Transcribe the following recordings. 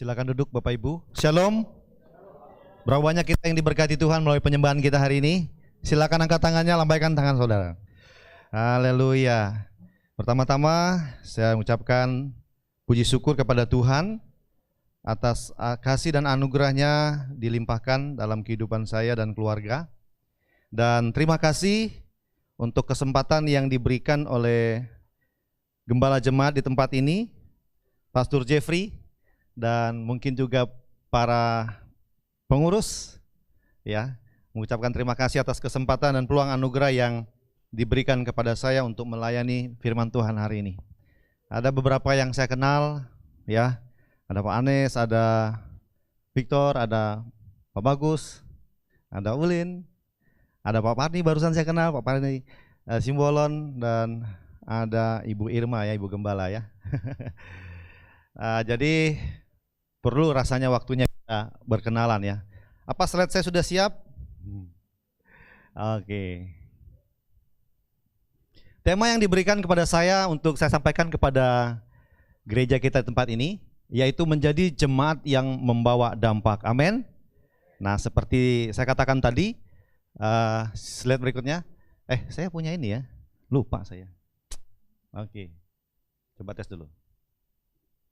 Silakan duduk Bapak Ibu. Shalom. Berapa banyak kita yang diberkati Tuhan melalui penyembahan kita hari ini? Silakan angkat tangannya, lambaikan tangan saudara. Haleluya. Pertama-tama saya mengucapkan puji syukur kepada Tuhan atas kasih dan anugerahnya dilimpahkan dalam kehidupan saya dan keluarga. Dan terima kasih untuk kesempatan yang diberikan oleh Gembala Jemaat di tempat ini, Pastor Jeffrey, dan mungkin juga para pengurus, ya, mengucapkan terima kasih atas kesempatan dan peluang anugerah yang diberikan kepada saya untuk melayani firman Tuhan hari ini. Ada beberapa yang saya kenal, ya, ada Pak Anes, ada Victor, ada Pak Bagus, ada Ulin, ada Pak Parni barusan saya kenal, Pak Parni Simbolon, dan ada Ibu Irma ya, Ibu Gembala ya. Jadi perlu rasanya waktunya kita berkenalan ya. Apa slide saya sudah siap? Oke. Tema yang diberikan kepada saya untuk saya sampaikan kepada gereja kita di tempat ini, yaitu menjadi jemaat yang membawa dampak. Amin. Nah, seperti saya katakan tadi, slide berikutnya. Saya punya ini ya, lupa saya. Oke, coba tes dulu.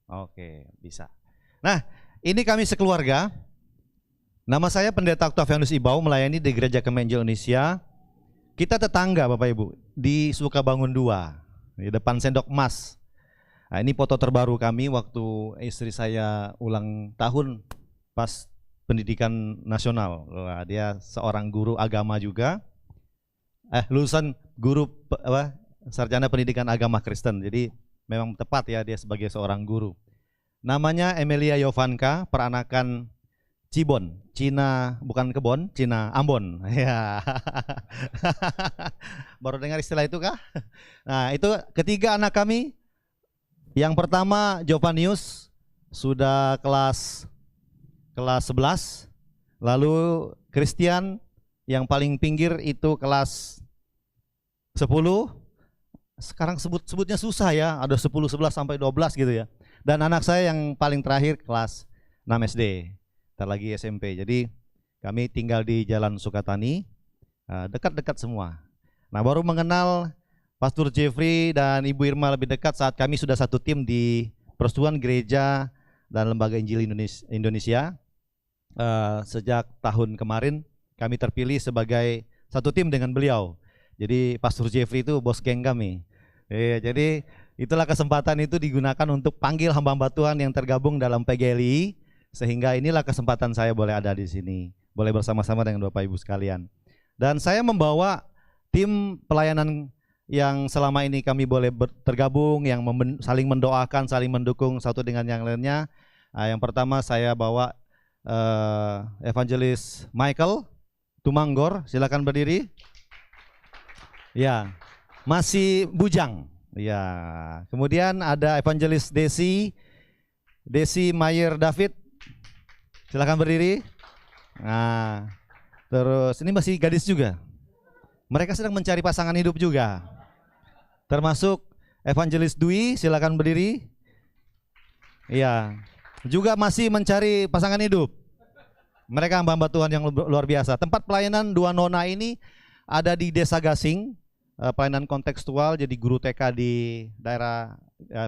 Oke, bisa. Nah, ini kami sekeluarga. Nama saya Pendeta Octavianus Ibau, melayani di Gereja Kemenjel Indonesia. Kita tetangga Bapak Ibu, di Sukabangun 2, di depan Sendok Emas. Nah, ini foto terbaru kami waktu istri saya ulang tahun pas pendidikan nasional. Wah, dia seorang guru agama juga. Lulusan guru sarjana pendidikan agama Kristen. Jadi memang tepat ya dia sebagai seorang guru. Namanya Emilia Yovanka, peranakan Cibon, Cina, bukan Kebon, Cina, Ambon. Ya. Baru dengar istilah itu kah? Nah, itu ketiga anak kami. Yang pertama Jovanius sudah kelas 11. Lalu Christian yang paling pinggir itu kelas 10. Sekarang sebutnya susah ya, ada 10, 11 sampai 12 gitu ya. Dan anak saya yang paling terakhir kelas 6 SD, ntar lagi SMP. Jadi kami tinggal di Jalan Sukatani, dekat-dekat semua. Nah, baru mengenal Pastor Jeffrey dan Ibu Irma lebih dekat saat kami sudah satu tim di Persatuan Gereja dan Lembaga Injil Indonesia. Sejak tahun kemarin kami terpilih sebagai satu tim dengan beliau. Jadi Pastor Jeffrey itu bos geng kami. Jadi itulah kesempatan itu digunakan untuk panggil hamba-hamba Tuhan yang tergabung dalam PGLI, sehingga inilah kesempatan saya boleh ada di sini, boleh bersama-sama dengan Bapak Ibu sekalian. Dan saya membawa tim pelayanan yang selama ini kami boleh tergabung, yang saling mendoakan, saling mendukung satu dengan yang lainnya. Yang pertama saya bawa Evangelis Michael Tumanggor, silakan berdiri. Ya, masih bujang. Ya, kemudian ada Evangelis Desi Mayer David, silakan berdiri. Nah, terus ini masih gadis juga. Mereka sedang mencari pasangan hidup juga. Termasuk Evangelis Dwi, silakan berdiri. Iya, juga masih mencari pasangan hidup. Mereka hamba-hamba Tuhan yang luar biasa. Tempat pelayanan dua nona ini ada di Desa Gasing, pelayanan kontekstual, jadi guru TK di daerah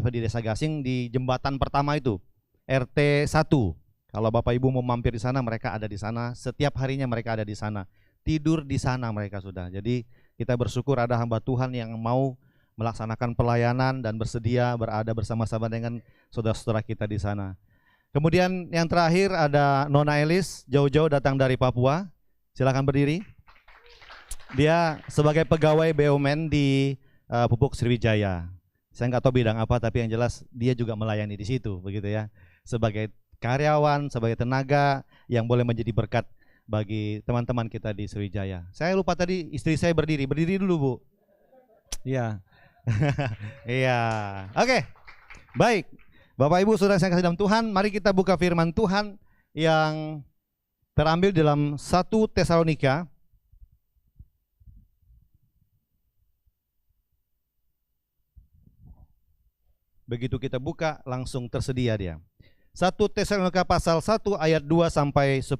di Desa Gasing, di jembatan pertama itu, RT 1. Kalau Bapak Ibu mau mampir di sana, mereka ada di sana. Setiap harinya mereka ada di sana. Tidur di sana mereka sudah. Jadi kita bersyukur ada hamba Tuhan yang mau melaksanakan pelayanan dan bersedia berada bersama-sama dengan saudara-saudara kita di sana. Kemudian yang terakhir ada Nona Elis, jauh-jauh datang dari Papua. Silakan berdiri. Dia sebagai pegawai BUMN di Pupuk Sriwijaya. Saya nggak tahu bidang apa, tapi yang jelas dia juga melayani di situ, begitu ya. Sebagai karyawan, sebagai tenaga yang boleh menjadi berkat bagi teman-teman kita di Sriwijaya. Saya lupa tadi istri saya berdiri dulu Bu. Iya. Iya. Oke. Baik. Bapak Ibu Saudara saya kasih dalam Tuhan, mari kita buka firman Tuhan yang terambil dalam 1 Tesalonika. Begitu kita buka langsung tersedia dia. 1 Tesalonika pasal 1 ayat 2 sampai 10.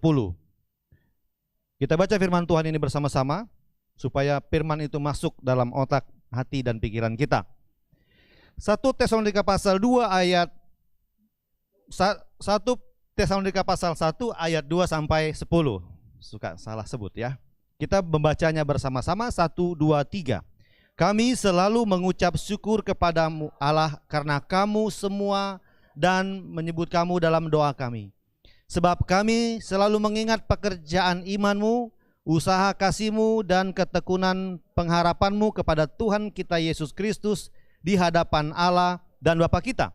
Kita baca firman Tuhan ini bersama-sama supaya firman itu masuk dalam otak, hati dan pikiran kita. 1 Tesalonika pasal 2 ayat 1 Tesalonika pasal 1 ayat 2 sampai 10. Suka salah sebut ya. Kita membacanya bersama-sama 1 2 3. Kami selalu mengucap syukur kepadamu Allah karena kamu semua dan menyebut kamu dalam doa kami. Sebab kami selalu mengingat pekerjaan imanmu, usaha kasihmu dan ketekunan pengharapanmu kepada Tuhan kita Yesus Kristus di hadapan Allah dan Bapa kita.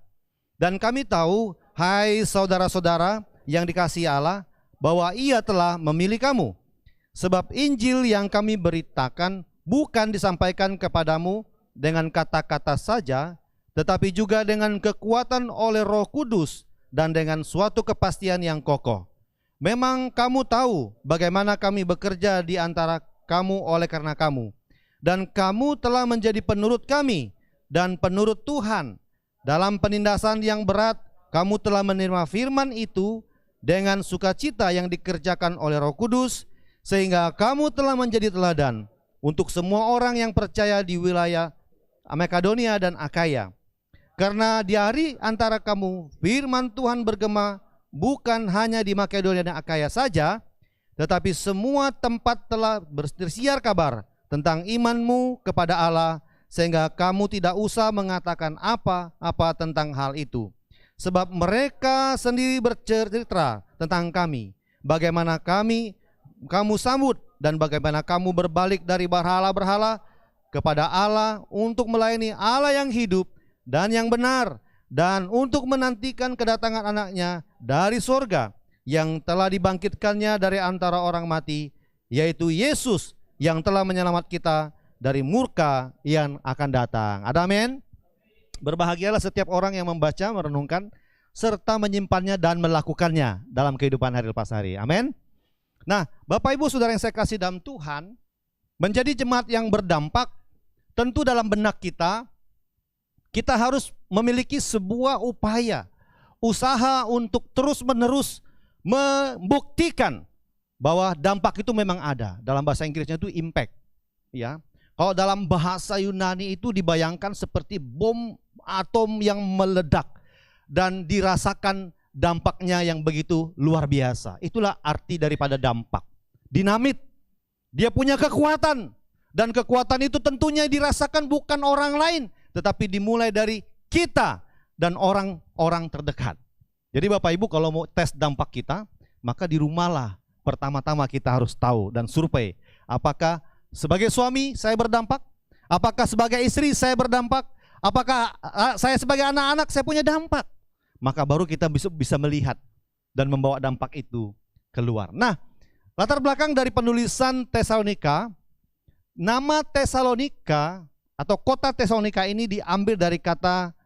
Dan kami tahu, hai saudara-saudara yang dikasihi Allah, bahwa Ia telah memilih kamu. Sebab Injil yang kami beritakan bukan disampaikan kepadamu dengan kata-kata saja, tetapi juga dengan kekuatan oleh Roh Kudus dan dengan suatu kepastian yang kokoh. Memang kamu tahu bagaimana kami bekerja di antara kamu oleh karena kamu. Dan kamu telah menjadi penurut kami dan penurut Tuhan. Dalam penindasan yang berat, kamu telah menerima firman itu dengan sukacita yang dikerjakan oleh Roh Kudus, sehingga kamu telah menjadi teladan untuk semua orang yang percaya di wilayah Makedonia dan Akaya. Karena di hari antara kamu firman Tuhan bergema bukan hanya di Makedonia dan Akaya saja, tetapi semua tempat telah bersiar kabar tentang imanmu kepada Allah, sehingga kamu tidak usah mengatakan apa-apa tentang hal itu. Sebab mereka sendiri bercerita tentang kami, bagaimana kamu sambut dan bagaimana kamu berbalik dari berhala-berhala kepada Allah untuk melayani Allah yang hidup dan yang benar, dan untuk menantikan kedatangan anaknya dari sorga yang telah dibangkitkannya dari antara orang mati, yaitu Yesus yang telah menyelamat kita dari murka yang akan datang. Ada amin? Berbahagialah setiap orang yang membaca, merenungkan, serta menyimpannya dan melakukannya dalam kehidupan hari lepas hari. Amin. Nah, Bapak Ibu Saudara yang saya kasih dalam Tuhan, menjadi jemaat yang berdampak, tentu dalam benak kita harus memiliki sebuah upaya, usaha untuk terus-menerus membuktikan bahwa dampak itu memang ada. Dalam bahasa Inggrisnya itu impact. Ya, kalau dalam bahasa Yunani itu dibayangkan seperti bom atom yang meledak dan dirasakan dampaknya yang begitu luar biasa. Itulah arti daripada dampak. Dinamit, dia punya kekuatan, dan kekuatan itu tentunya dirasakan bukan orang lain, tetapi dimulai dari kita dan orang-orang terdekat. Jadi Bapak Ibu kalau mau tes dampak kita, maka di rumahlah pertama-tama kita harus tahu dan survei. Apakah sebagai suami saya berdampak? Apakah sebagai istri saya berdampak? Apakah saya sebagai anak-anak saya punya dampak? Maka baru kita bisa melihat dan membawa dampak itu keluar. Nah, latar belakang dari penulisan Tesalonika, nama Tesalonika atau kota Tesalonika ini diambil dari kata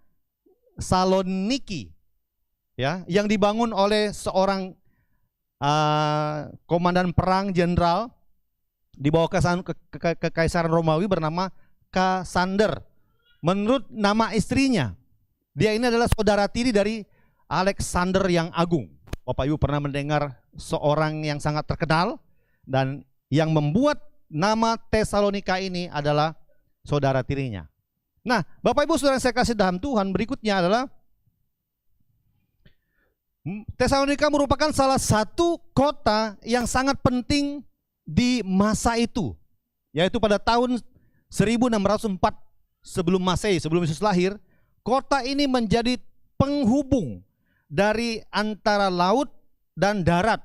Saloniki, ya, yang dibangun oleh seorang komandan perang jenderal di bawah kekaisaran Romawi bernama Kassander. Menurut nama istrinya, dia ini adalah saudara tiri dari Alexander yang Agung. Bapak Ibu pernah mendengar seorang yang sangat terkenal dan yang membuat nama Tesalonika ini adalah saudara tirinya. Nah, Bapak Ibu Saudara yang saya kasih dalam Tuhan, berikutnya adalah Tesalonika merupakan salah satu kota yang sangat penting di masa itu, yaitu pada tahun 1604 sebelum Masehi, sebelum Yesus lahir. Kota ini menjadi penghubung dari antara laut dan darat.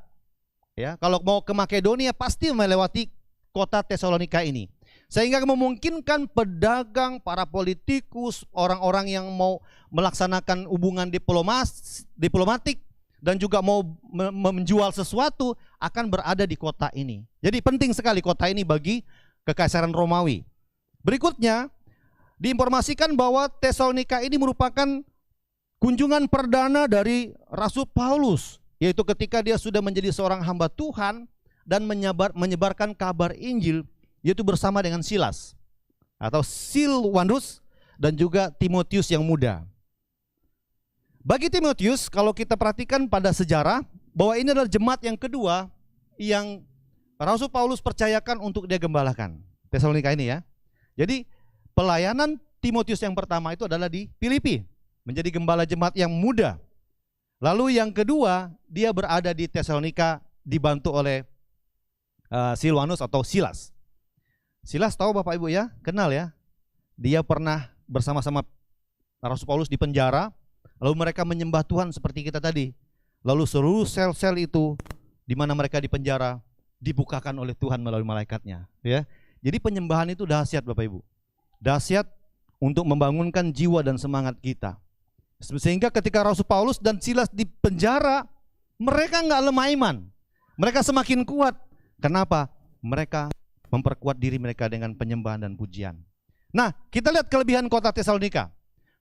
Ya, kalau mau ke Makedonia pasti melewati kota Tesalonika ini. Sehingga memungkinkan pedagang, para politikus, orang-orang yang mau melaksanakan hubungan diplomatik dan juga mau menjual sesuatu akan berada di kota ini. Jadi penting sekali kota ini bagi Kekaisaran Romawi. Berikutnya diinformasikan bahwa Tesalonika ini merupakan kunjungan perdana dari Rasul Paulus, yaitu ketika dia sudah menjadi seorang hamba Tuhan dan menyebarkan kabar Injil, yaitu bersama dengan Silas atau Silwanus dan juga Timotius yang muda. Bagi Timotius, kalau kita perhatikan pada sejarah, bahwa ini adalah jemaat yang kedua yang Rasul Paulus percayakan untuk dia gembalakan. Tesalonika ini ya. Jadi pelayanan Timotius yang pertama itu adalah di Filipi, menjadi gembala jemaat yang muda. Lalu yang kedua, dia berada di Tesalonika dibantu oleh Silwanus atau Silas. Silas tahu Bapak Ibu ya, kenal ya. Dia pernah bersama-sama Rasul Paulus di penjara, lalu mereka menyembah Tuhan seperti kita tadi. Lalu seluruh sel-sel itu di mana mereka di penjara dibukakan oleh Tuhan melalui malaikatnya, ya. Jadi penyembahan itu dahsyat Bapak Ibu. Dahsyat untuk membangunkan jiwa dan semangat kita. Sehingga ketika Rasul Paulus dan Silas di penjara, mereka nggak lemah iman. Mereka semakin kuat. Kenapa? Mereka memperkuat diri mereka dengan penyembahan dan pujian. Nah, kita lihat kelebihan kota Tesalonika.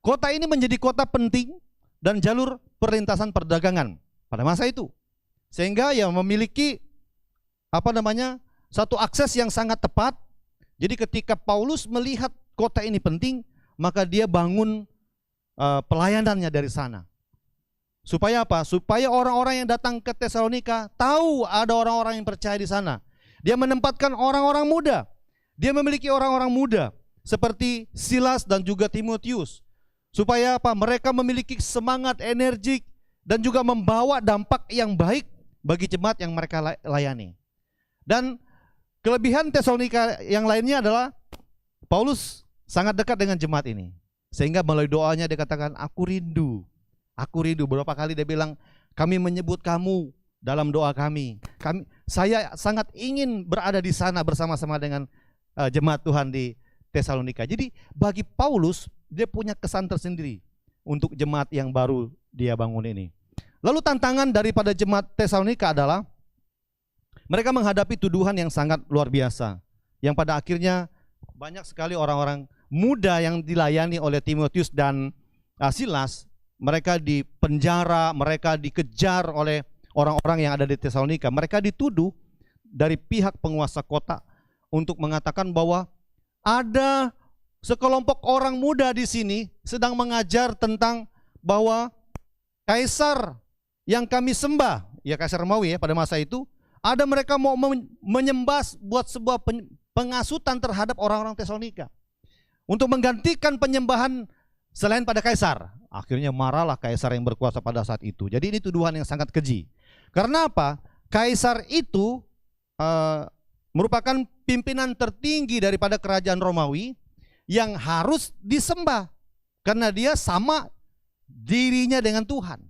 Kota ini menjadi kota penting dan jalur perlintasan perdagangan pada masa itu. Sehingga ya memiliki satu akses yang sangat tepat. Jadi ketika Paulus melihat kota ini penting, maka dia bangun pelayanannya dari sana. Supaya apa? Supaya orang-orang yang datang ke Tesalonika tahu ada orang-orang yang percaya di sana. Dia menempatkan orang-orang muda. Dia memiliki orang-orang muda seperti Silas dan juga Timotius. Supaya apa? Mereka memiliki semangat, energik dan juga membawa dampak yang baik bagi jemaat yang mereka layani. Dan kelebihan Tesalonika yang lainnya adalah Paulus sangat dekat dengan jemaat ini. Sehingga melalui doanya dia katakan, aku rindu. Aku rindu. Berapa kali dia bilang, kami menyebut kamu dalam doa kami. Saya sangat ingin berada di sana bersama-sama dengan jemaat Tuhan di Tesalonika. Jadi bagi Paulus, dia punya kesan tersendiri untuk jemaat yang baru dia bangun ini. Lalu tantangan daripada jemaat Tesalonika adalah mereka menghadapi tuduhan yang sangat luar biasa. Yang pada akhirnya banyak sekali orang-orang muda yang dilayani oleh Timotius dan Silas, mereka dipenjara, mereka dikejar oleh orang-orang yang ada di Tesalonika. Mereka dituduh dari pihak penguasa kota untuk mengatakan bahwa ada sekelompok orang muda di sini sedang mengajar tentang bahwa kaisar yang kami sembah, ya kaisar Romawi ya pada masa itu, ada mereka mau menyembah buat sebuah pengasutan terhadap orang-orang Tesalonika untuk menggantikan penyembahan selain pada kaisar. Akhirnya marahlah kaisar yang berkuasa pada saat itu. Jadi ini tuduhan yang sangat keji. Karena apa? Kaisar itu merupakan pimpinan tertinggi daripada kerajaan Romawi yang harus disembah karena dia sama dirinya dengan Tuhan.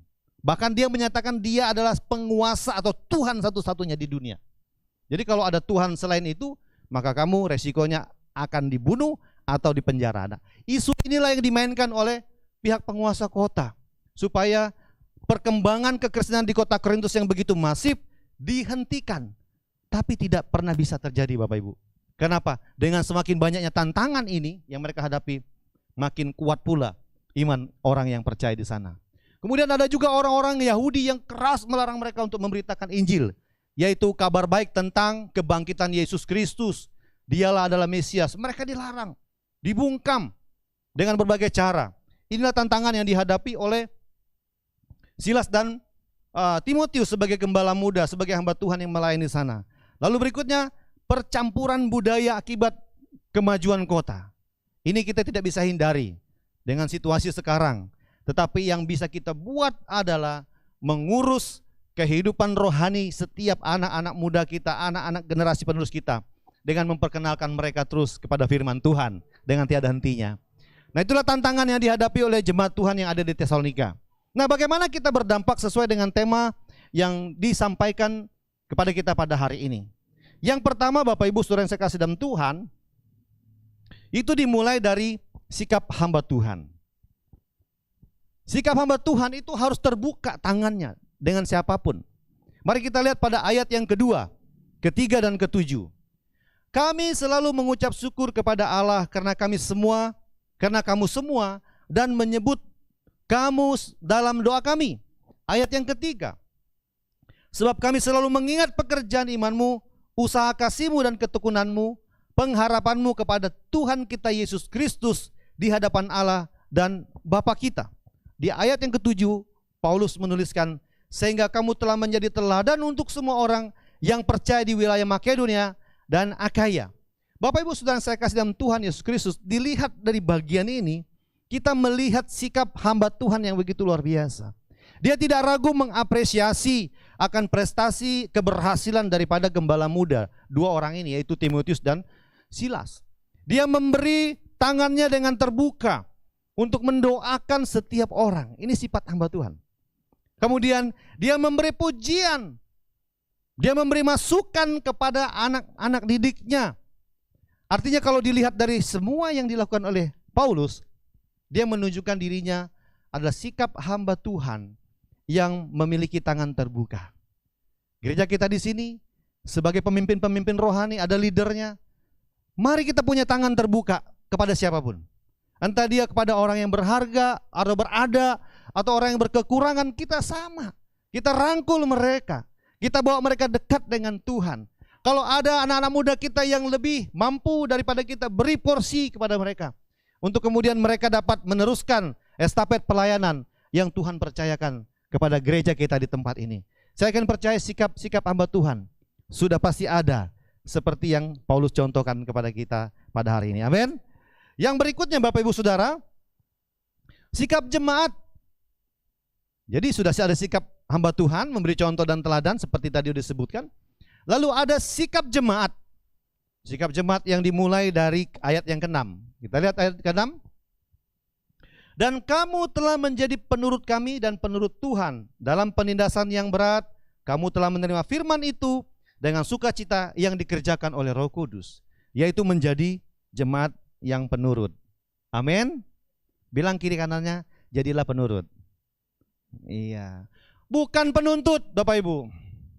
Bahkan dia menyatakan dia adalah penguasa atau Tuhan satu-satunya di dunia. Jadi kalau ada Tuhan selain itu, maka kamu resikonya akan dibunuh atau dipenjara. Nah, isu inilah yang dimainkan oleh pihak penguasa kota supaya perkembangan kekristenan di kota Korintus yang begitu masif dihentikan. Tapi tidak pernah bisa terjadi Bapak Ibu. Kenapa? Dengan semakin banyaknya tantangan ini yang mereka hadapi, makin kuat pula iman orang yang percaya di sana. Kemudian ada juga orang-orang Yahudi yang keras melarang mereka untuk memberitakan Injil, yaitu kabar baik tentang kebangkitan Yesus Kristus. Dialah adalah Mesias. Mereka dilarang, dibungkam dengan berbagai cara. Inilah tantangan yang dihadapi oleh Silas dan Timotius sebagai gembala muda, sebagai hamba Tuhan yang melayani sana. Lalu berikutnya, percampuran budaya akibat kemajuan kota. Ini kita tidak bisa hindari dengan situasi sekarang. Tetapi yang bisa kita buat adalah mengurus kehidupan rohani setiap anak-anak muda kita, anak-anak generasi penerus kita, dengan memperkenalkan mereka terus kepada firman Tuhan dengan tiada hentinya. Nah, itulah tantangan yang dihadapi oleh jemaat Tuhan yang ada di Tesalonika. Nah, bagaimana kita berdampak sesuai dengan tema yang disampaikan kepada kita pada hari ini? Yang pertama, Bapak Ibu Saudara yang saya kasih dalam Tuhan, itu dimulai dari sikap hamba Tuhan. Sikap hamba Tuhan itu harus terbuka tangannya dengan siapapun. Mari kita lihat pada ayat yang kedua, ketiga dan ketujuh. Kami selalu mengucap syukur kepada Allah karena kamu semua dan menyebut kamu dalam doa kami. Ayat yang ketiga. Sebab kami selalu mengingat pekerjaan imanmu, usaha kasihmu dan ketekunanmu, pengharapanmu kepada Tuhan kita Yesus Kristus di hadapan Allah dan Bapa kita. di ayat yang ke-7 Paulus menuliskan, sehingga kamu telah menjadi teladan untuk semua orang yang percaya di wilayah Makedonia dan Akaya. Bapak Ibu Saudara saya kasih dalam Tuhan Yesus Kristus, dilihat dari bagian ini, kita melihat sikap hamba Tuhan yang begitu luar biasa. Dia tidak ragu mengapresiasi akan prestasi keberhasilan daripada gembala muda, dua orang ini, yaitu Timotius dan Silas. Dia memberi tangannya dengan terbuka untuk mendoakan setiap orang. Ini sifat hamba Tuhan. Kemudian dia memberi pujian. Dia memberi masukan kepada anak-anak didiknya. Artinya kalau dilihat dari semua yang dilakukan oleh Paulus, dia menunjukkan dirinya adalah sikap hamba Tuhan yang memiliki tangan terbuka. Gereja kita di sini sebagai pemimpin-pemimpin rohani, ada leadernya. Mari kita punya tangan terbuka kepada siapapun. Entah dia kepada orang yang berharga atau berada, atau orang yang berkekurangan, kita sama. Kita rangkul mereka. Kita bawa mereka dekat dengan Tuhan. Kalau ada anak-anak muda kita yang lebih mampu daripada kita, beri porsi kepada mereka. Untuk kemudian mereka dapat meneruskan estafet pelayanan yang Tuhan percayakan kepada gereja kita di tempat ini. Saya akan percaya sikap hamba Tuhan sudah pasti ada, seperti yang Paulus contohkan kepada kita pada hari ini. Amin. Yang berikutnya Bapak Ibu Saudara, sikap jemaat. Jadi sudah ada sikap hamba Tuhan, memberi contoh dan teladan seperti tadi disebutkan. Lalu ada sikap jemaat. Sikap jemaat yang dimulai dari ayat yang ke-6. Kita lihat ayat ke-6. Dan kamu telah menjadi penurut kami dan penurut Tuhan dalam penindasan yang berat. Kamu telah menerima firman itu dengan sukacita yang dikerjakan oleh Roh Kudus, yaitu menjadi jemaat yang penurut. Amin. Bilang kiri kanannya, jadilah penurut. Iya. Bukan penuntut, Bapak Ibu.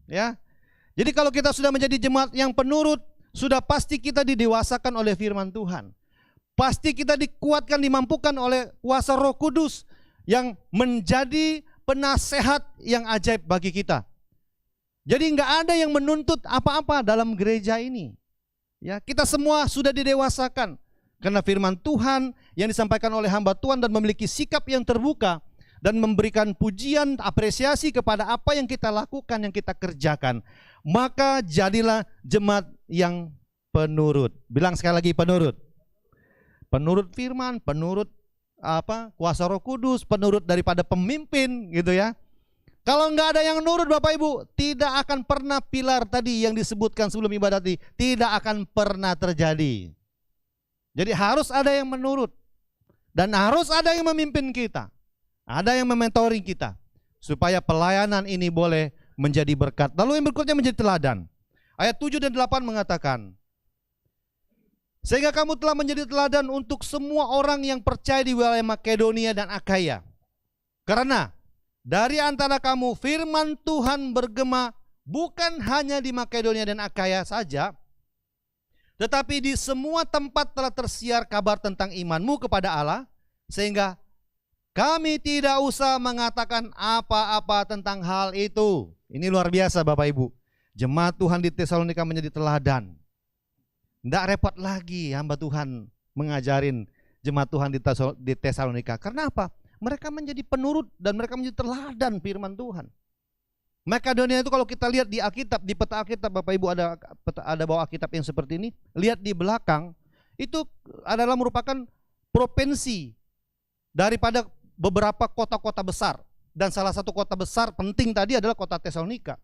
Ya. Jadi kalau kita sudah menjadi jemaat yang penurut, sudah pasti kita didewasakan oleh firman Tuhan. Pasti kita dikuatkan, dimampukan oleh kuasa Roh Kudus yang menjadi penasehat yang ajaib bagi kita. Jadi nggak ada yang menuntut apa-apa dalam gereja ini. Ya, kita semua sudah didewasakan karena firman Tuhan yang disampaikan oleh hamba Tuhan dan memiliki sikap yang terbuka dan memberikan pujian, apresiasi kepada apa yang kita lakukan, yang kita kerjakan. Maka jadilah jemaat yang penurut. Bilang sekali lagi, penurut. Penurut firman, penurut kuasa Roh Kudus, penurut daripada pemimpin, gitu ya. Kalau nggak ada yang nurut Bapak Ibu, tidak akan pernah pilar tadi yang disebutkan sebelum ibadat ini, tidak akan pernah terjadi. Jadi harus ada yang menurut. Dan harus ada yang memimpin kita. Ada yang mementoring kita. Supaya pelayanan ini boleh menjadi berkat. Lalu yang berikutnya menjadi teladan. Ayat 7 dan 8 mengatakan, sehingga kamu telah menjadi teladan untuk semua orang yang percaya di wilayah Makedonia dan Akaya. Karena dari antara kamu firman Tuhan bergema bukan hanya di Makedonia dan Akaya saja, tetapi di semua tempat telah tersiar kabar tentang imanmu kepada Allah, sehingga kami tidak usah mengatakan apa-apa tentang hal itu. Ini luar biasa Bapak Ibu. Jemaat Tuhan di Tesalonika menjadi teladan. Tidak repot lagi hamba Tuhan mengajarin jemaat Tuhan di Tesalonika. Karena apa? Mereka menjadi penurut dan mereka menjadi teladan firman Tuhan. Makedonia itu kalau kita lihat di Alkitab, di peta Alkitab, Bapak Ibu ada bawa Alkitab yang seperti ini, lihat di belakang, itu adalah merupakan provinsi daripada beberapa kota-kota besar. Dan salah satu kota besar penting tadi adalah kota Tesalonika.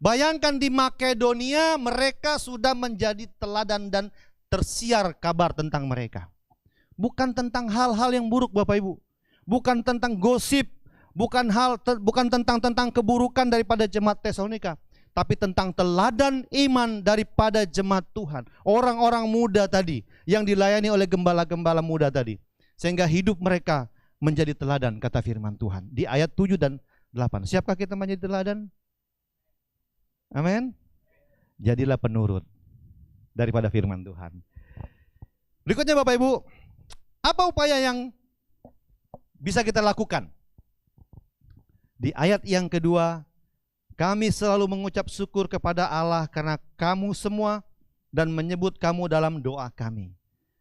Bayangkan di Makedonia mereka sudah menjadi teladan dan tersiar kabar tentang mereka. Bukan tentang hal-hal yang buruk Bapak Ibu. Bukan tentang gosip, bukan tentang keburukan daripada jemaat Tesalonika, tapi tentang teladan iman daripada jemaat Tuhan. Orang-orang muda tadi yang dilayani oleh gembala-gembala muda tadi. Sehingga hidup mereka menjadi teladan kata firman Tuhan. Di ayat 7 dan 8. Siapkah kita menjadi teladan? Amin. Jadilah penurut daripada firman Tuhan. Berikutnya Bapak Ibu, apa upaya yang bisa kita lakukan? Di ayat yang kedua, kami selalu mengucap syukur kepada Allah karena kamu semua dan menyebut kamu dalam doa kami.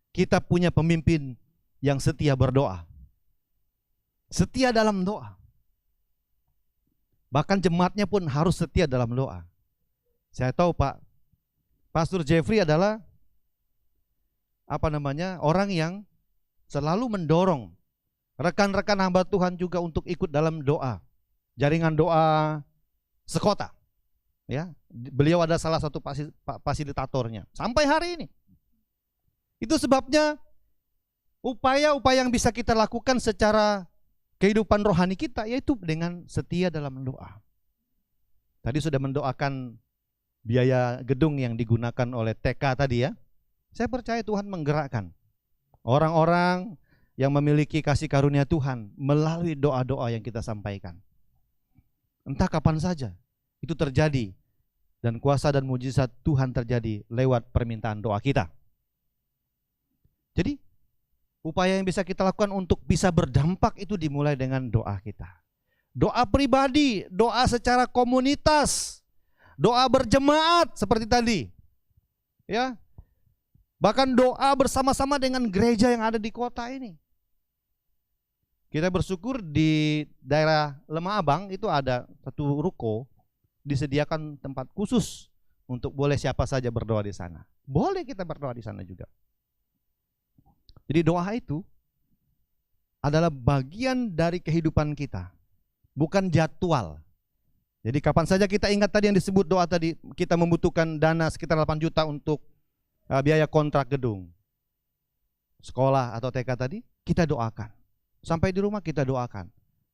Kita punya pemimpin yang setia berdoa. Setia dalam doa. Bahkan jemaatnya pun harus setia dalam doa. Saya tahu Pak, Pastor Jeffrey adalah orang yang selalu mendorong rekan-rekan hamba Tuhan juga untuk ikut dalam doa. Jaringan doa sekota. Ya, beliau ada salah satu fasilitatornya sampai hari ini. Itu sebabnya upaya-upaya yang bisa kita lakukan secara kehidupan rohani kita yaitu dengan setia dalam doa. Tadi sudah mendoakan biaya gedung yang digunakan oleh TK tadi ya. Saya percaya Tuhan menggerakkan orang-orang yang memiliki kasih karunia Tuhan melalui doa-doa yang kita sampaikan. Entah kapan saja itu terjadi dan kuasa dan mujizat Tuhan terjadi lewat permintaan doa kita. Jadi upaya yang bisa kita lakukan untuk bisa berdampak itu dimulai dengan doa kita. Doa pribadi, doa secara komunitas, doa berjemaat seperti tadi. Ya. Bahkan doa bersama-sama dengan gereja yang ada di kota ini. Kita bersyukur di daerah Lemah Abang itu ada satu ruko disediakan tempat khusus untuk boleh siapa saja berdoa di sana. Boleh kita berdoa di sana juga. Jadi doa itu adalah bagian dari kehidupan kita, bukan jadwal. Jadi kapan saja kita ingat tadi yang disebut doa tadi, kita membutuhkan dana sekitar 8 juta untuk biaya kontrak gedung, sekolah atau TK tadi, kita doakan. Sampai di rumah kita doakan.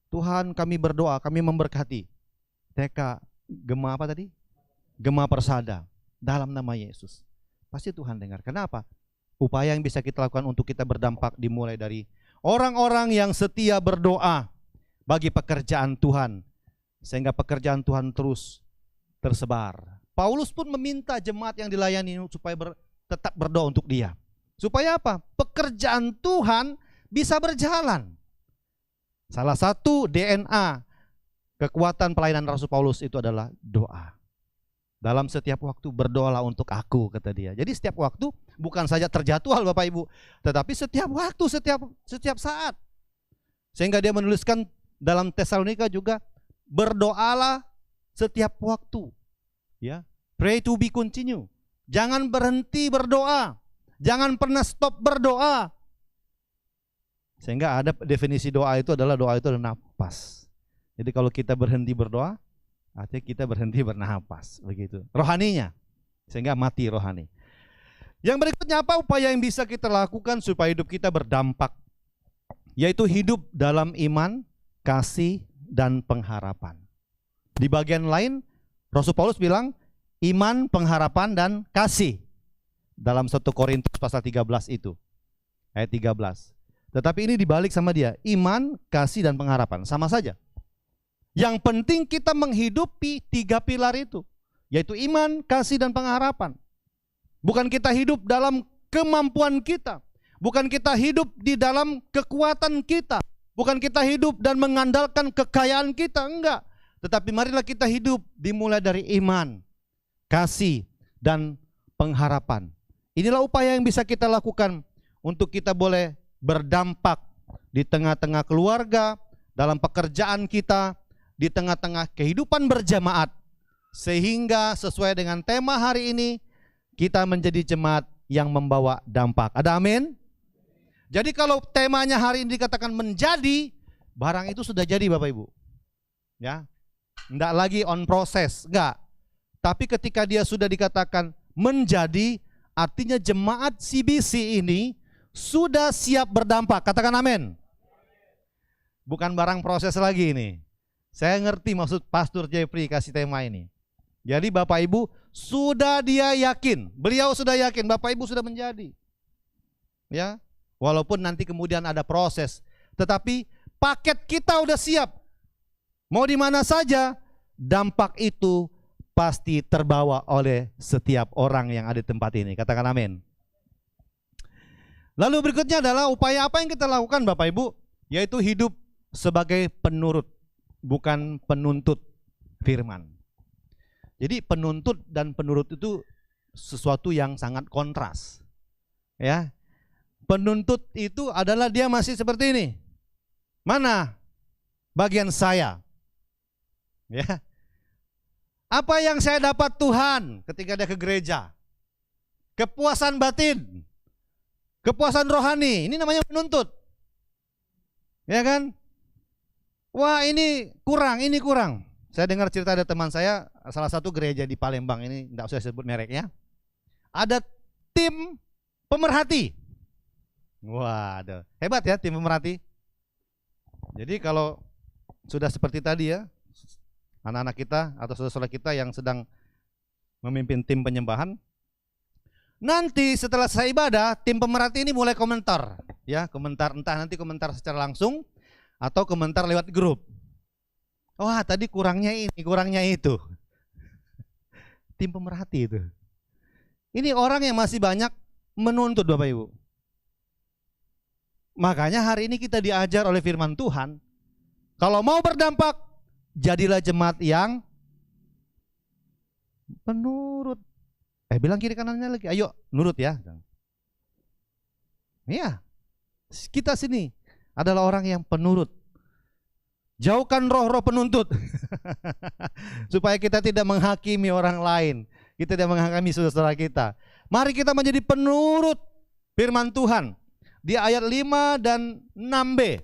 Tuhan kami berdoa, kami memberkati TK Gema apa tadi? Gema Persada dalam nama Yesus. Pasti Tuhan dengar. Kenapa? Upaya yang bisa kita lakukan untuk kita berdampak dimulai dari orang-orang yang setia berdoa bagi pekerjaan Tuhan. Sehingga pekerjaan Tuhan terus tersebar. Paulus pun meminta jemaat yang dilayani supaya tetap berdoa untuk dia. Supaya apa? Pekerjaan Tuhan bisa berjalan. Salah satu DNA kekuatan pelayanan Rasul Paulus itu adalah doa. Dalam setiap waktu berdoalah untuk aku, kata dia. Jadi setiap waktu bukan saja terjadwal Bapak Ibu, tetapi setiap waktu, setiap saat. Sehingga dia menuliskan dalam Tesalonika juga, berdoalah setiap waktu. Ya, pray to be continue. Jangan berhenti berdoa. Jangan pernah stop berdoa. Sehingga ada definisi doa itu adalah nafas. Jadi kalau kita berhenti berdoa, artinya kita berhenti bernapas, begitu. Rohaninya, sehingga mati rohani. Yang berikutnya apa upaya yang bisa kita lakukan supaya hidup kita berdampak? Yaitu hidup dalam iman, kasih, dan pengharapan. Di bagian lain, Rasul Paulus bilang, iman, pengharapan, dan kasih. Dalam 1 Korintus pasal 13 itu, ayat 13. Tetapi ini dibalik sama dia, iman, kasih, dan pengharapan. Sama saja. Yang penting kita menghidupi 3 pilar itu, yaitu iman, kasih, dan pengharapan. Bukan kita hidup dalam kemampuan kita, bukan kita hidup di dalam kekuatan kita, bukan kita hidup dan mengandalkan kekayaan kita, enggak. Tetapi marilah kita hidup dimulai dari iman, kasih, dan pengharapan. Inilah upaya yang bisa kita lakukan untuk kita boleh berdampak di tengah-tengah keluarga, dalam pekerjaan kita, di tengah-tengah kehidupan berjamaat, sehingga sesuai dengan tema hari ini kita menjadi jemaat yang membawa dampak. Ada amin? Jadi kalau temanya hari ini dikatakan menjadi, barang itu sudah jadi Bapak Ibu. Ya, enggak lagi on proses, enggak. Tapi ketika dia sudah dikatakan menjadi, artinya jemaat CBC ini sudah siap berdampak. Katakan amin. Bukan barang proses lagi ini. Saya ngerti maksud Pastor Jeffrey kasih tema ini. Jadi Bapak Ibu sudah dia yakin, beliau sudah yakin, Bapak Ibu sudah menjadi. Ya, walaupun nanti kemudian ada proses, tetapi paket kita udah siap. Mau di mana saja, dampak itu pasti terbawa oleh setiap orang yang ada di tempat ini. Katakan amin. Lalu berikutnya adalah upaya apa yang kita lakukan Bapak Ibu, yaitu hidup sebagai penurut, bukan penuntut firman. Jadi penuntut dan penurut itu sesuatu yang sangat kontras. Ya. Penuntut itu adalah dia masih seperti ini. Mana bagian saya. Ya. Apa yang saya dapat Tuhan ketika dia ke gereja? Kepuasan batin, kepuasan rohani, ini namanya menuntut. Ya kan? Wah, ini kurang, ini kurang. Saya dengar cerita ada teman saya, salah satu gereja di Palembang, ini enggak usah sebut mereknya. Ada tim pemerhati. Wah, hebat ya tim pemerhati. Jadi kalau sudah seperti tadi ya, anak-anak kita atau saudara-saudara kita yang sedang memimpin tim penyembahan, nanti setelah selesai ibadah, tim pemerhati ini mulai komentar, ya, komentar, entah nanti komentar secara langsung atau komentar lewat grup. Wah, tadi kurangnya ini, kurangnya itu. Tim pemerhati itu. Ini orang yang masih banyak menuntut, Bapak Ibu. Makanya hari ini kita diajar oleh firman Tuhan, kalau mau berdampak, jadilah jemaat yang penurut. Bilang kiri kanannya lagi, ayo nurut ya. Iya, kita sini adalah orang yang penurut. Jauhkan roh-roh penuntut. Supaya kita tidak menghakimi orang lain. Kita tidak menghakimi saudara-saudara kita. Mari kita menjadi penurut firman Tuhan. Di ayat 5 dan 6b.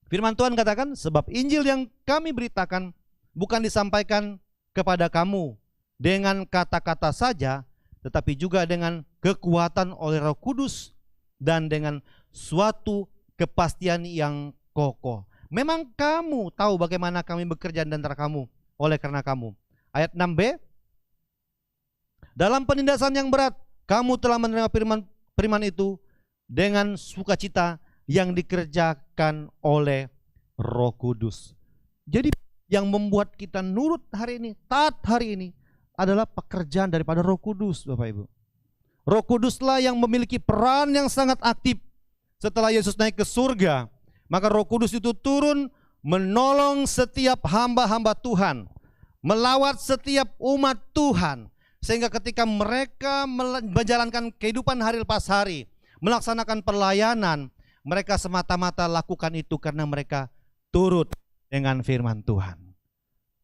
Firman Tuhan katakan, sebab Injil yang kami beritakan bukan disampaikan kepada kamu dengan kata-kata saja, tetapi juga dengan kekuatan oleh Roh Kudus dan dengan suatu kepastian yang kokoh. Memang kamu tahu bagaimana kami bekerja di antara kamu oleh karena kamu. Ayat 6b, dalam penindasan yang berat, kamu telah menerima firman itu dengan sukacita yang dikerjakan oleh Roh Kudus. Jadi yang membuat kita nurut hari ini, taat hari ini, adalah pekerjaan daripada Roh Kudus, Bapak Ibu. Roh Kuduslah yang memiliki peran yang sangat aktif. Setelah Yesus naik ke surga, maka Roh Kudus itu turun menolong setiap hamba-hamba Tuhan, melawat setiap umat Tuhan, sehingga ketika mereka menjalankan kehidupan hari lepas hari, melaksanakan pelayanan, mereka semata-mata lakukan itu karena mereka turut dengan firman Tuhan.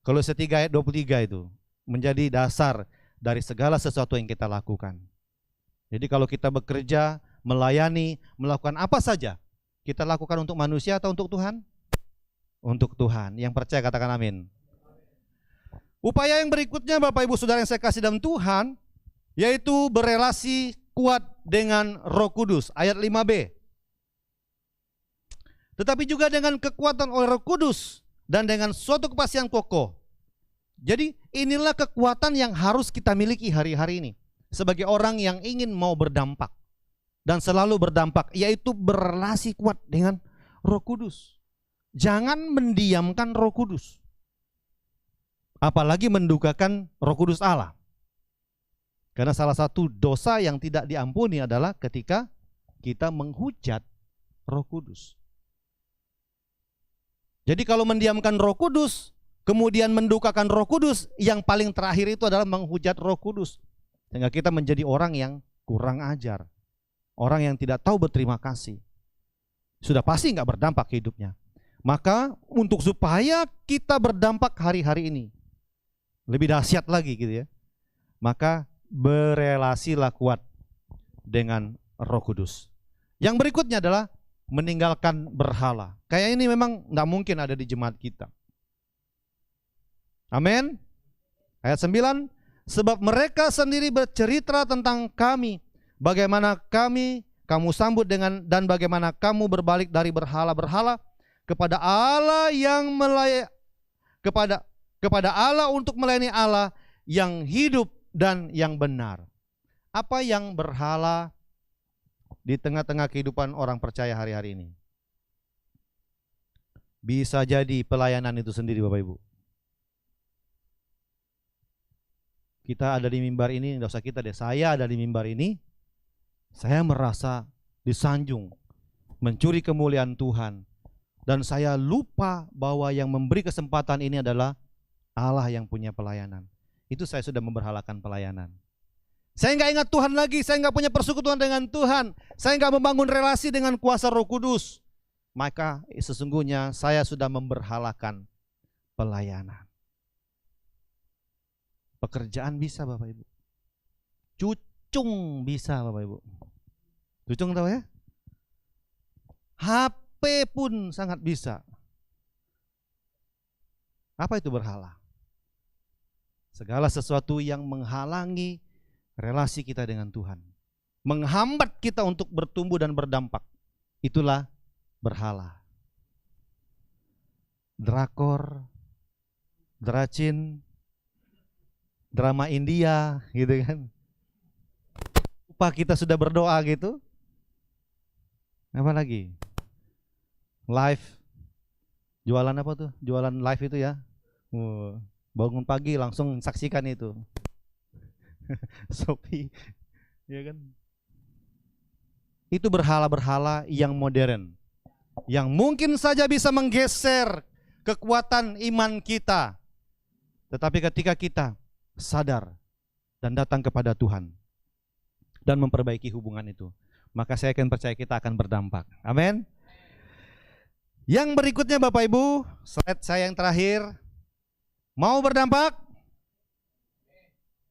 Kolose 3 ayat 23 itu menjadi dasar dari segala sesuatu yang kita lakukan. Jadi kalau kita bekerja, melayani, melakukan apa saja, kita lakukan untuk manusia atau untuk Tuhan? Untuk Tuhan. Yang percaya katakan amin. Upaya yang berikutnya Bapak Ibu Saudara yang saya kasih dalam Tuhan, yaitu berelasi kuat dengan Roh Kudus. Ayat 5b. Tetapi juga dengan kekuatan oleh Roh Kudus dan dengan suatu kepastian kokoh. Jadi inilah kekuatan yang harus kita miliki hari-hari ini sebagai orang yang ingin mau berdampak dan selalu berdampak, yaitu berelasi kuat dengan Roh Kudus. Jangan mendiamkan Roh Kudus, apalagi mendukakan Roh Kudus Allah. Karena salah satu dosa yang tidak diampuni adalah ketika kita menghujat Roh Kudus. Jadi kalau mendiamkan Roh Kudus, kemudian mendukakan Roh Kudus, yang paling terakhir itu adalah menghujat Roh Kudus. Sehingga kita menjadi orang yang kurang ajar, orang yang tidak tahu berterima kasih. Sudah pasti nggak berdampak hidupnya. Maka untuk supaya kita berdampak hari-hari ini, lebih dahsyat lagi gitu ya, maka berelasilah kuat dengan Roh Kudus. Yang berikutnya adalah meninggalkan berhala. Kayak ini memang nggak mungkin ada di jemaat kita. Amin. Ayat 9, sebab mereka sendiri bercerita tentang kami, bagaimana kamu sambut dengan, dan bagaimana kamu berbalik dari berhala-berhala kepada Allah yang kepada Allah untuk melayani Allah yang hidup dan yang benar. Apa yang berhala di tengah-tengah kehidupan orang percaya hari-hari ini? Bisa jadi pelayanan itu sendiri, Bapak Ibu. Kita ada di mimbar ini, enggak usah kita deh, saya ada di mimbar ini, saya merasa disanjung, mencuri kemuliaan Tuhan, dan saya lupa bahwa yang memberi kesempatan ini adalah Allah yang punya pelayanan. Itu saya sudah memberhalakan pelayanan. Saya nggak ingat Tuhan lagi, saya nggak punya persekutuan dengan Tuhan, saya nggak membangun relasi dengan kuasa Roh Kudus. maka sesungguhnya saya sudah memberhalakan pelayanan. Pekerjaan bisa Bapak Ibu. Cucung bisa Bapak Ibu. Cucung tahu ya? HP pun sangat bisa. Apa itu berhala? Segala sesuatu yang menghalangi relasi kita dengan Tuhan, menghambat kita untuk bertumbuh dan berdampak, itulah berhala. Drakor, dracin, drama India gitu kan. Apa kita sudah berdoa gitu? Apa lagi? Live. Jualan apa tuh? Jualan live itu ya. Bangun pagi langsung saksikan itu. Shopee. Ya kan? Itu berhala-berhala yang modern, yang mungkin saja bisa menggeser kekuatan iman kita. Tetapi ketika kita sadar dan datang kepada Tuhan dan memperbaiki hubungan itu, maka saya akan percaya kita akan berdampak. Amin. Yang berikutnya Bapak Ibu, slide saya yang terakhir. Mau berdampak?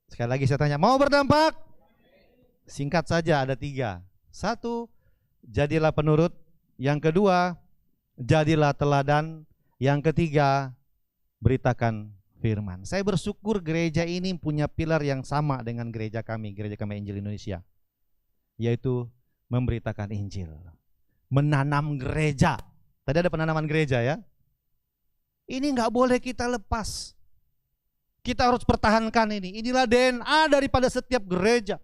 Sekali lagi saya tanya, mau berdampak? Singkat saja, ada 3. 1, jadilah penurut. Yang kedua, jadilah teladan. Yang ketiga, beritakan firman. Saya bersyukur gereja ini punya pilar yang sama dengan gereja kami Injil Indonesia, yaitu memberitakan Injil, menanam gereja. Tadi ada penanaman gereja ya. Ini nggak boleh kita lepas. Kita harus pertahankan ini. Inilah DNA daripada setiap gereja.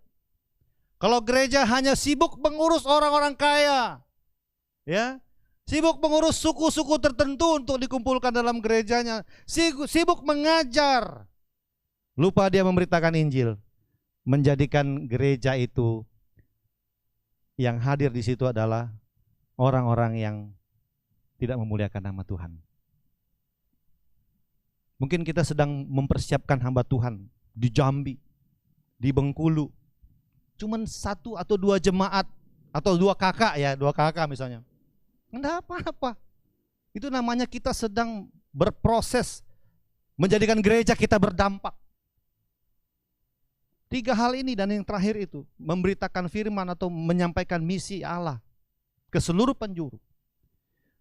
Kalau gereja hanya sibuk mengurus orang-orang kaya, ya, sibuk mengurus suku-suku tertentu untuk dikumpulkan dalam gerejanya, sibuk mengajar, lupa dia memberitakan Injil, menjadikan gereja itu yang hadir di situ adalah orang-orang yang tidak memuliakan nama Tuhan. Mungkin kita sedang mempersiapkan hamba Tuhan di Jambi, di Bengkulu, cuman 1 atau 2 jemaat atau 2 kakak ya, 2 kakak misalnya. Enggak apa-apa. Itu namanya kita sedang berproses menjadikan gereja kita berdampak. 3 hal ini dan yang terakhir itu memberitakan firman atau menyampaikan misi Allah ke seluruh penjuru.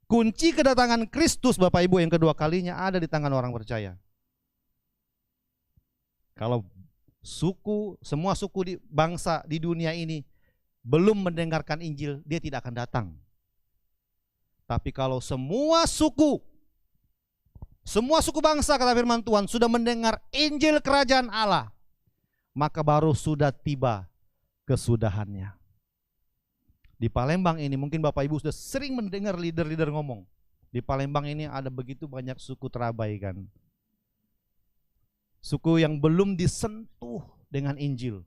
Kunci kedatangan Kristus Bapak Ibu yang kedua kalinya ada di tangan orang percaya. Kalau semua suku di bangsa di dunia ini belum mendengarkan Injil, dia tidak akan datang. Tapi kalau semua suku bangsa kata firman Tuhan sudah mendengar Injil kerajaan Allah, maka baru sudah tiba kesudahannya. Di Palembang ini mungkin Bapak Ibu sudah sering mendengar leader-leader ngomong. Di Palembang ini ada begitu banyak suku terabaikan. Suku yang belum disentuh dengan Injil.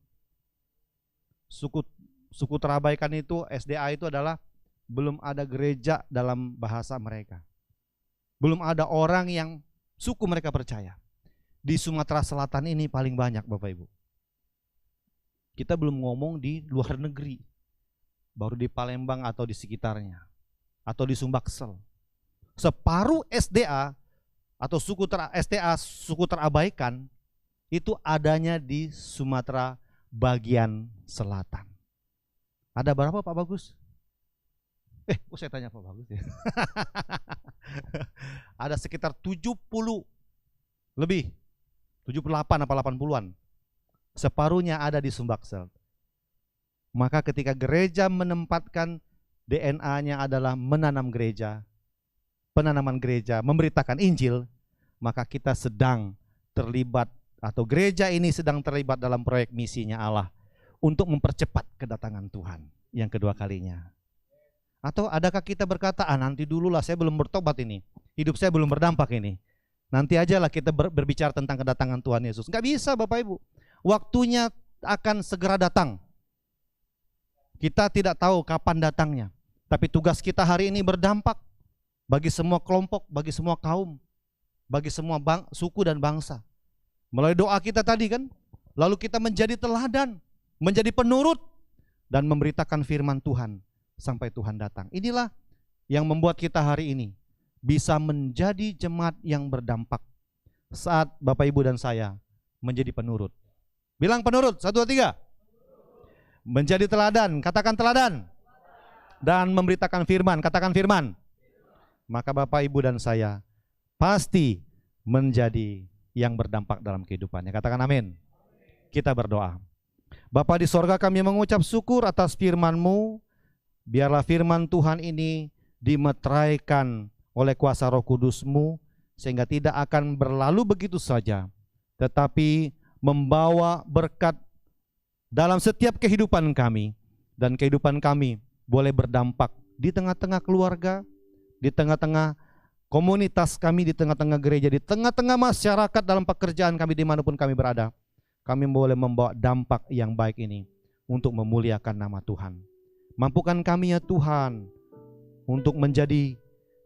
Suku terabaikan itu, SDA itu adalah belum ada gereja dalam bahasa mereka. Belum ada orang yang suku mereka percaya. Di Sumatera Selatan ini paling banyak Bapak Ibu. Kita belum ngomong di luar negeri. Baru di Palembang atau di sekitarnya. Atau di Sumbaksel. Separuh SDA atau suku terabaikan itu adanya di Sumatera bagian selatan. Ada berapa Pak Bagus? Kok saya tanya Pak Bagus ya? Ada sekitar 70 lebih, 78 apa 80-an. Separuhnya ada di Sumbaksel. Maka ketika gereja menempatkan DNA-nya adalah menanam gereja, penanaman gereja, memberitakan Injil, maka kita sedang terlibat atau gereja ini sedang terlibat dalam proyek misinya Allah untuk mempercepat kedatangan Tuhan yang kedua kalinya. Atau adakah kita berkata, nanti dululah saya belum bertobat ini, hidup saya belum berdampak ini, nanti ajalah kita berbicara tentang kedatangan Tuhan Yesus. Enggak bisa Bapak Ibu, waktunya akan segera datang. Kita tidak tahu kapan datangnya, tapi tugas kita hari ini berdampak bagi semua kelompok, bagi semua kaum, bagi semua suku dan bangsa. Melalui doa kita tadi kan, lalu kita menjadi teladan, menjadi penurut, dan memberitakan firman Tuhan sampai Tuhan datang. Inilah yang membuat kita hari ini bisa menjadi jemaat yang berdampak saat Bapak Ibu dan saya menjadi penurut. Bilang penurut, 1, 2, 3. Menjadi teladan, katakan teladan. Dan memberitakan firman, katakan firman. Maka Bapak Ibu dan saya pasti menjadi yang berdampak dalam kehidupannya. Katakan amin. Kita berdoa. Bapa di sorga, kami mengucap syukur atas firman-Mu. Biarlah firman Tuhan ini dimeteraikan oleh kuasa Roh Kudus-Mu, sehingga tidak akan berlalu begitu saja, tetapi membawa berkat dalam setiap kehidupan kami, dan kehidupan kami boleh berdampak di tengah-tengah keluarga, di tengah-tengah komunitas kami, di tengah-tengah gereja, di tengah-tengah masyarakat, dalam pekerjaan kami, dimanapun kami berada. Kami boleh membawa dampak yang baik ini untuk memuliakan nama Tuhan. Mampukan kami ya Tuhan untuk menjadi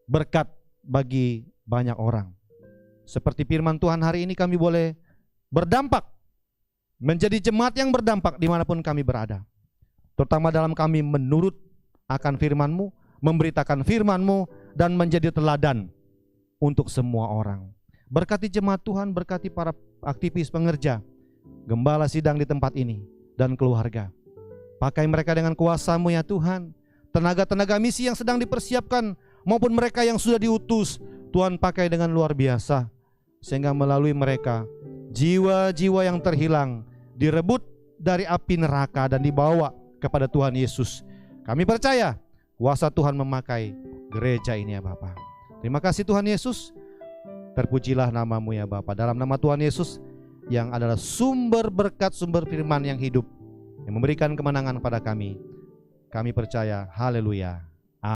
berkat bagi banyak orang. Seperti firman Tuhan hari ini, kami boleh berdampak, menjadi jemaat yang berdampak dimanapun kami berada. Terutama dalam kami menurut akan firman-Mu, memberitakan firman-Mu, dan menjadi teladan untuk semua orang. Berkati jemaat Tuhan, berkati para aktivis pengerja, gembala sidang di tempat ini, dan keluarga. Pakai mereka dengan kuasa-Mu ya Tuhan. Tenaga-tenaga misi yang sedang dipersiapkan maupun mereka yang sudah diutus, Tuhan pakai dengan luar biasa, sehingga melalui mereka jiwa-jiwa yang terhilang direbut dari api neraka dan dibawa kepada Tuhan Yesus. Kami percaya kuasa Tuhan memakai gereja ini ya Bapa. Terima kasih Tuhan Yesus. Terpujilah nama-Mu ya Bapa. Dalam nama Tuhan Yesus yang adalah sumber berkat, sumber firman yang hidup, yang memberikan kemenangan pada kami. Kami percaya. Haleluya.